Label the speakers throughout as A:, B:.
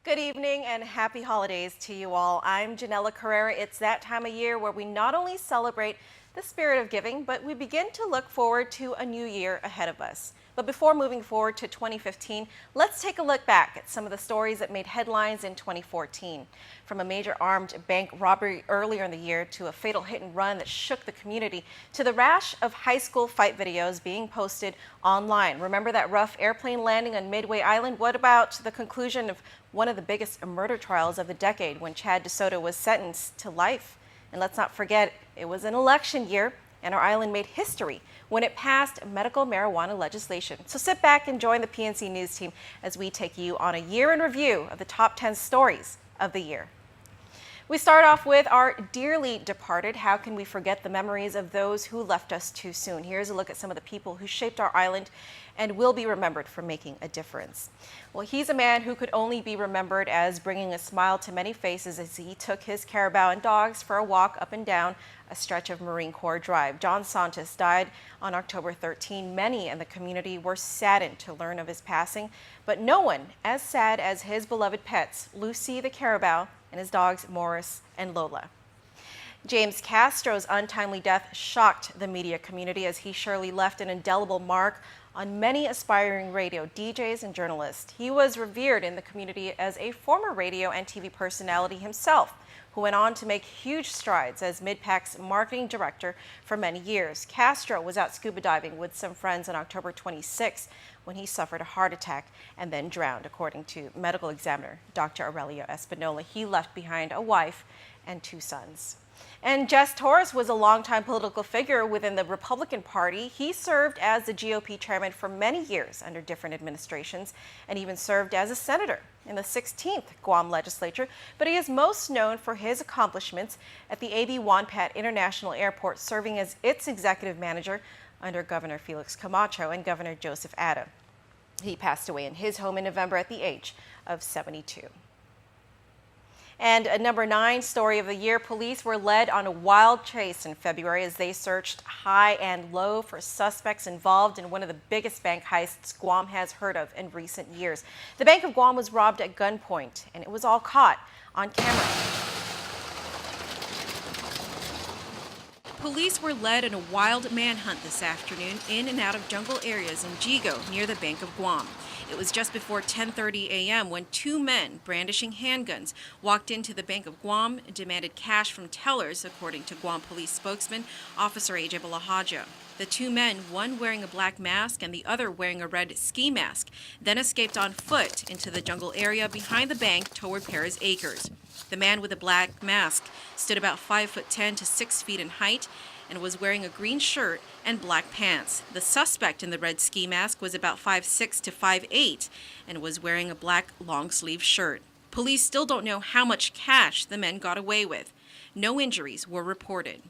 A: Good evening and happy holidays to you all. I'm Janella Carrera. It's that time of year where we not only celebrate the spirit of giving, but we begin to look forward to a new year ahead of us. But before moving forward to 2015, let's take a look back at some of the stories that made headlines in 2014. From a major armed bank robbery earlier in the year to a fatal hit and run that shook the community to the rash of high school fight videos being posted online. Remember that rough airplane landing on Midway Island? What about the conclusion of one of the biggest murder trials of the decade when Chad DeSoto was sentenced to life? And let's not forget, it was an election year and our island made history when it passed medical marijuana legislation. So sit back and join the PNC News team as we take you on a year in review of the top 10 stories of the year. We start off with our dearly departed. How can we forget the memories of those who left us too soon? Here's a look at some of the people who shaped our island and will be remembered for making a difference. Well, he's a man who could only be remembered as bringing a smile to many faces as he took his carabao and dogs for a walk up and down a stretch of Marine Corps Drive. John Santos died on October 13. Many in the community were saddened to learn of his passing, but no one as sad as his beloved pets, Lucy the carabao and his dogs Morris and Lola. James Castro's untimely death shocked the media community as he surely left an indelible mark on many aspiring radio DJs and journalists. He was revered in the community as a former radio and TV personality himself, who went on to make huge strides as Midpac's marketing director for many years. Castro was out scuba diving with some friends on October 26 when he suffered a heart attack and then drowned, according to medical examiner Dr. Aurelio Espinola. He left behind a wife and 2 sons. And Jess Torres was a longtime political figure within the Republican Party. He served as the GOP chairman for many years under different administrations and even served as a senator in the 16th Guam legislature. But he is most known for his accomplishments at the Aviation International Airport, serving as its executive manager under Governor Felix Camacho and Governor Joseph Ada. He passed away in his home in November at the age of 72. And a number 9 story of the year, police were led on a wild chase in February as they searched high and low for suspects involved in one of the biggest bank heists Guam has heard of in recent years. The Bank of Guam was robbed at gunpoint, and it was all caught on camera. Police were led in a wild manhunt this afternoon in and out of jungle areas in Jigo near the Bank of Guam. It was just before 10:30 a.m. when 2 men brandishing handguns walked into the Bank of Guam and demanded cash from tellers, according to Guam police spokesman Officer AJ Balahaja. The 2 men, one wearing a black mask and the other wearing a red ski mask, then escaped on foot into the jungle area behind the bank toward Perez Acres. The man with the black mask stood about 5'10" to 6 feet in height and was wearing a green shirt and black pants. The suspect in the red ski mask was about 5'6" to 5'8" and was wearing a black long-sleeve shirt. Police still don't know how much cash the men got away with. No injuries were reported.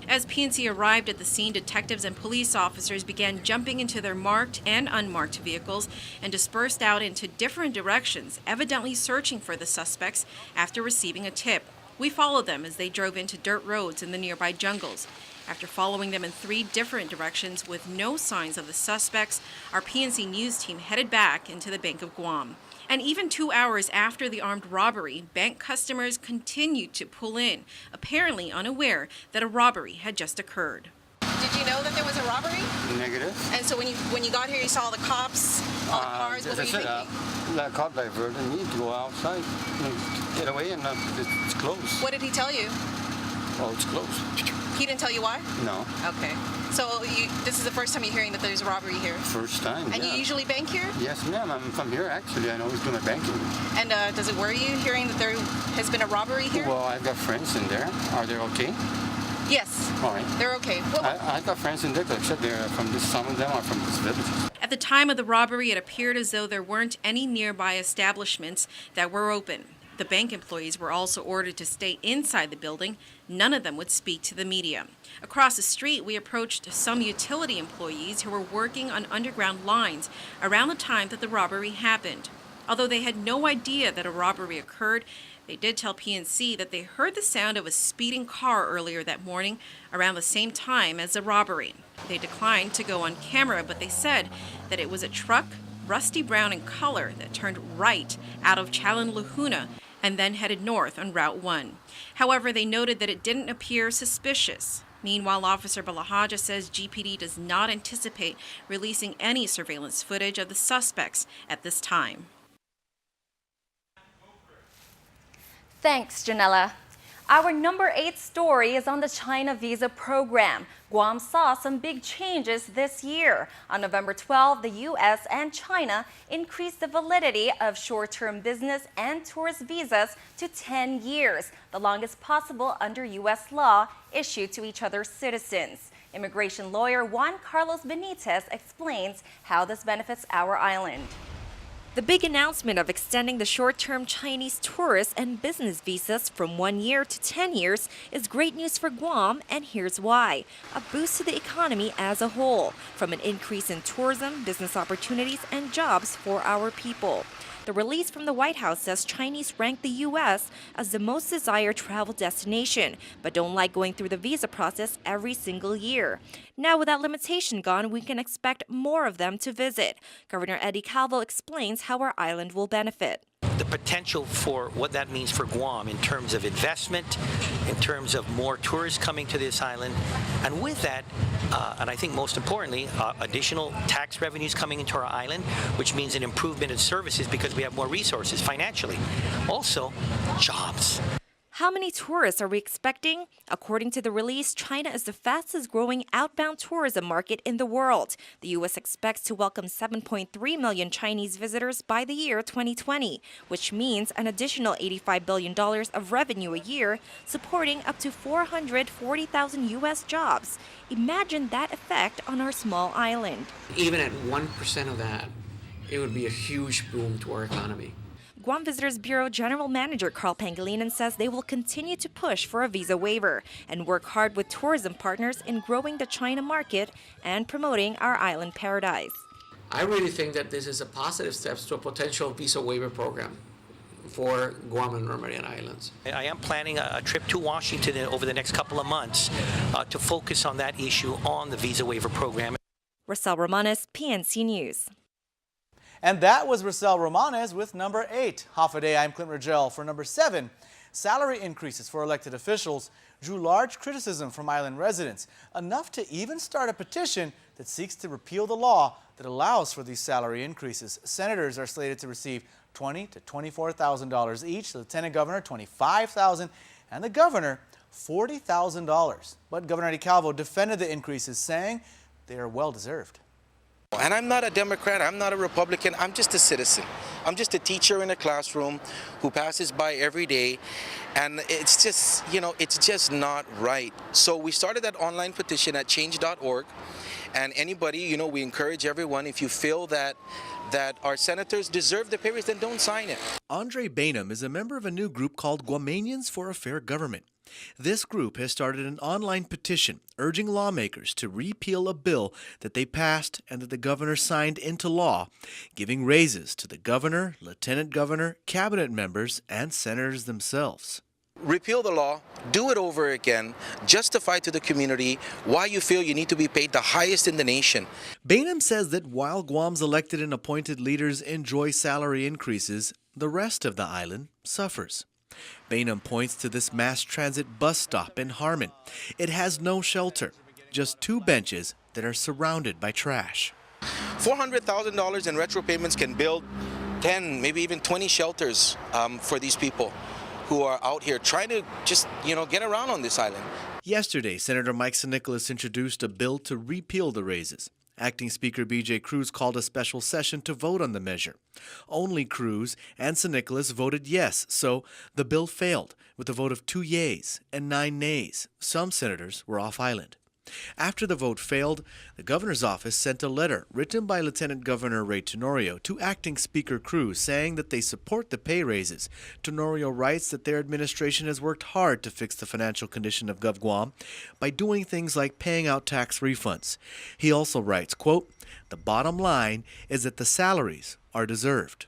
A: As PNC arrived at the scene, detectives and police officers began jumping into their marked and unmarked vehicles and dispersed out into different directions, evidently searching for the suspects after receiving a tip. We followed them as they drove into dirt roads in the nearby jungles. After following them in 3 different directions with no signs of the suspects, our PNC News team headed back into the Bank of Guam. And even 2 hours after the armed robbery, bank customers continued to pull in, apparently unaware that a robbery had just occurred. Did you know that there was a robbery?
B: Negative.
A: And so when you got here, you saw the cops, all the cars, what were you thinking?
B: That cop diverted me to go outside and get away, and it's closed.
A: What did he tell you?
B: Oh, it's closed.
A: He didn't tell you why?
B: No.
A: Okay. So this is the first time you're hearing that there's a robbery here?
B: First time,
A: And
B: yeah.
A: you usually bank here?
B: Yes, ma'am. I'm from here, actually. I always do my banking.
A: And does it worry you hearing that there has been a robbery here?
B: Well, I've got friends in there. Are they okay?
A: Yes.
B: All right.
A: They're okay. Well,
B: I've got friends in there, except they're from this, some of them are from this village.
A: At the time of the robbery, it appeared as though there weren't any nearby establishments that were open. The bank employees were also ordered to stay inside the building. None of them would speak to the media. Across the street, we approached some utility employees who were working on underground lines around the time that the robbery happened. Although they had no idea that a robbery occurred, They did tell PNC that they heard the sound of a speeding car earlier that morning around the same time as the robbery. They declined to go on camera, but they said that it was a truck, rusty brown in color, that turned right out of Chalan Lahuna and then headed north on Route 1. However, they noted that it didn't appear suspicious. Meanwhile, Officer Balahaja says GPD does not anticipate releasing any surveillance footage of the suspects at this time.
C: Thanks, Janella. Our number 8 story is on the China visa program. Guam saw some big changes this year. On November 12, the U.S. and China increased the validity of short-term business and tourist visas to 10 years, the longest possible under U.S. law issued to each other's citizens. Immigration lawyer Juan Carlos Benitez explains how this benefits our island. The big announcement of extending the short-term Chinese tourist and business visas from 1 year to 10 years is great news for Guam, and here's why. A boost to the economy as a whole, from an increase in tourism, business opportunities, and jobs for our people. The release from the White House says Chinese rank the U.S. as the most desired travel destination, but don't like going through the visa process every single year. Now, with that limitation gone, we can expect more of them to visit. Governor Eddie Calvo explains how our island will benefit.
D: The potential for what that means for Guam in terms of investment, in terms of more tourists coming to this island, and with that, and I think most importantly, additional tax revenues coming into our island, which means an improvement in services because we have more resources financially. Also, jobs.
C: How many tourists are we expecting? According to the release, China is the fastest growing outbound tourism market in the world. The U.S. expects to welcome 7.3 million Chinese visitors by the year 2020, which means an additional $85 billion of revenue a year, supporting up to 440,000 U.S. jobs. Imagine that effect on our small island.
E: Even at 1% of that, it would be a huge boom to our economy.
C: Guam Visitors Bureau General Manager Carl Pangilinan says they will continue to push for a visa waiver and work hard with tourism partners in growing the China market and promoting our island paradise.
E: I really think that this is a positive step to a potential visa waiver program for Guam and Mariana Islands.
D: I am planning a trip to Washington over the next couple of months to focus on that issue on the visa waiver program.
C: Rosel Romanes, PNC News.
F: And that was Rosel Romanes with number 8. Half a day, I'm Clint Rigel. For number 7, salary increases for elected officials drew large criticism from island residents, enough to even start a petition that seeks to repeal the law that allows for these salary increases. Senators are slated to receive $20,000 to $24,000 each, the lieutenant governor $25,000, and the governor $40,000. But Governor Eddie Calvo defended the increases, saying they are well-deserved.
G: And I'm not a Democrat, I'm not a Republican, I'm just a citizen. I'm just a teacher in a classroom who passes by every day, and it's just, it's just not right. So we started that online petition at change.org, and anybody, we encourage everyone, if you feel that our senators deserve the pay raise, then don't sign it.
H: Andre Bainum is a member of a new group called Guamanians for a Fair Government. This group has started an online petition urging lawmakers to repeal a bill that they passed and that the governor signed into law, giving raises to the governor, lieutenant governor, cabinet members, and senators themselves.
G: Repeal the law, do it over again, justify to the community why you feel you need to be paid the highest in the nation.
H: Bainum says that while Guam's elected and appointed leaders enjoy salary increases, the rest of the island suffers. Bainum points to this mass transit bus stop in Harmon. It has no shelter, just 2 benches that are surrounded by trash.
G: $400,000 in retro payments can build 10, maybe even 20 shelters for these people who are out here trying to just, get around on this island.
H: Yesterday, Senator Mike San Nicolas introduced a bill to repeal the raises. Acting Speaker B.J. Cruz called a special session to vote on the measure. Only Cruz and San Nicolas voted yes, so the bill failed with a vote of 2 yeas and 9 nays. Some senators were off island. After the vote failed, the governor's office sent a letter written by Lieutenant Governor Ray Tenorio to Acting Speaker Cruz saying that they support the pay raises. Tenorio writes that their administration has worked hard to fix the financial condition of GovGuam by doing things like paying out tax refunds. He also writes, quote, "The bottom line is that the salaries are deserved."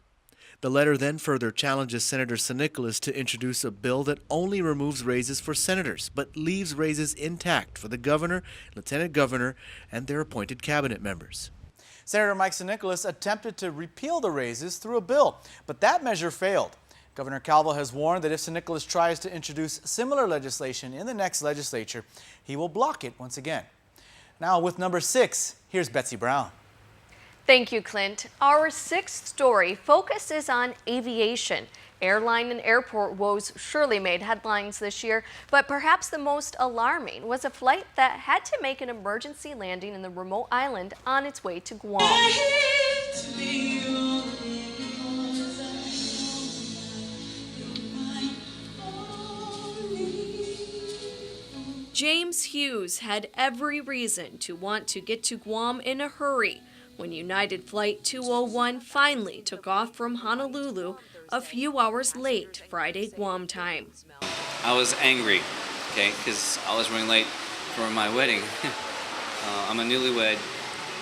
H: The letter then further challenges Senator San Nicolas to introduce a bill that only removes raises for senators, but leaves raises intact for the governor, lieutenant governor, and their appointed cabinet members.
F: Senator Mike San Nicolas attempted to repeal the raises through a bill, but that measure failed. Governor Calvo has warned that if San Nicolas tries to introduce similar legislation in the next legislature, he will block it once again. Now with number 6, here's Betsy Brown.
I: Thank you, Clint. Our sixth story focuses on aviation. Airline and airport woes surely made headlines this year, but perhaps the most alarming was a flight that had to make an emergency landing in the remote island on its way to Guam. James Hughes had every reason to want to get to Guam in a hurry when United Flight 201 finally took off from Honolulu a few hours late Friday Guam time.
J: I was angry, okay, because I was running late for my wedding. I'm a newlywed,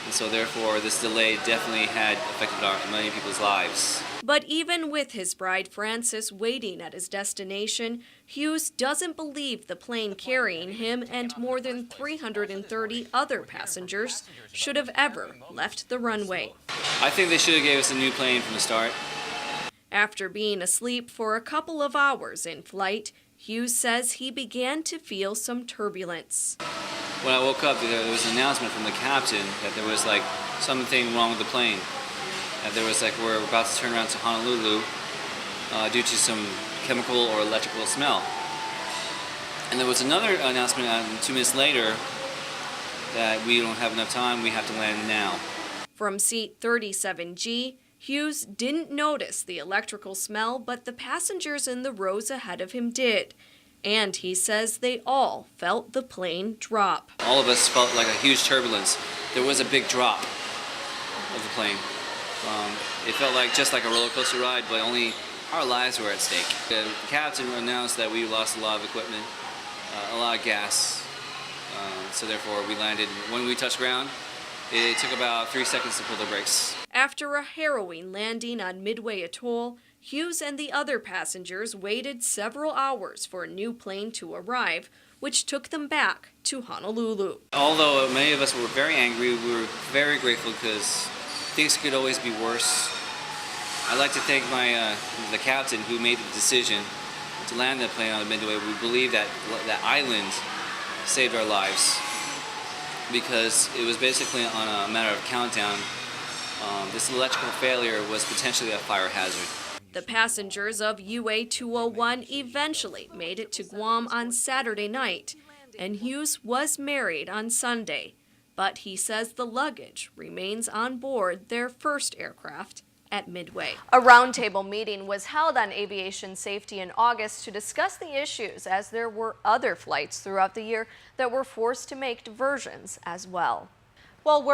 J: and so therefore this delay definitely had affected many people's lives.
I: But even with his bride Frances waiting at his destination, Hughes doesn't believe the plane carrying him and more than 330 other passengers should have ever left the runway.
J: I think they should have gave us a new plane from the start.
I: After being asleep for a couple of hours in flight, Hughes says he began to feel some turbulence.
J: When I woke up, there was an announcement from the captain that there was like something wrong with the plane. That there was like we're about to turn around to Honolulu due to some chemical or electrical smell. And there was another announcement 2 minutes later that we don't have enough time, we have to land now.
I: From seat 37G, Hughes didn't notice the electrical smell, but the passengers in the rows ahead of him did. And he says they all felt the plane drop.
J: All of us felt like a huge turbulence. There was a big drop of the plane. It felt like just like a roller coaster ride, but only our lives were at stake. The captain announced that we lost a lot of equipment, a lot of gas, so therefore we landed. When we touched ground, it took about 3 seconds to pull the brakes.
I: After a harrowing landing on Midway Atoll, Hughes and the other passengers waited several hours for a new plane to arrive, which took them back to Honolulu.
J: Although many of us were very angry, we were very grateful because things could always be worse. I'd like to thank the captain who made the decision to land that plane on Midway. We believe that that island saved our lives because it was basically on a matter of countdown. This electrical failure was potentially a fire hazard.
I: The passengers of UA 201 eventually made it to Guam on Saturday night, and Hughes was married on Sunday. But he says the luggage remains on board their first aircraft at Midway. A roundtable meeting was held on aviation safety in August to discuss the issues, as there were other flights throughout the year that were forced to make diversions as well.
A: Well, we're